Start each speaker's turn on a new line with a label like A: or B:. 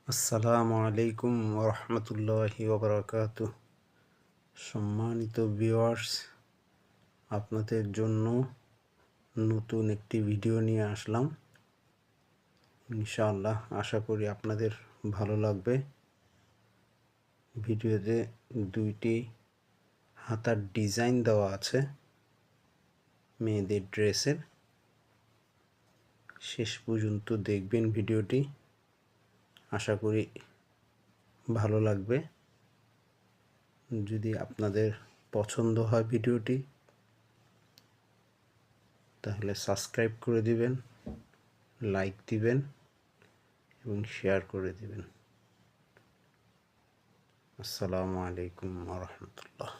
A: আসসালামু আলাইকুম ওরহমতুল্লাহি ওবরাকাতুহ। সম্মানিত ভিউয়ার্স, আপনাদের জন্য নতুন একটি ভিডিও নিয়ে আসলাম। ইনশাআল্লাহ আশা করি আপনাদের ভালো লাগবে। ভিডিওতে দুইটি হাতার ডিজাইন দেওয়া আছে মেয়েদের ড্রেসের। শেষ পর্যন্ত দেখবেন ভিডিওটি, আশা করি ভালো লাগবে। যদি আপনাদের পছন্দ হয় ভিডিওটি, তাহলে সাবস্ক্রাইব করে দিবেন, লাইক দিবেন এবং শেয়ার করে দিবেন। আসসালামু আলাইকুম ওয়া রাহমাতুল্লাহ।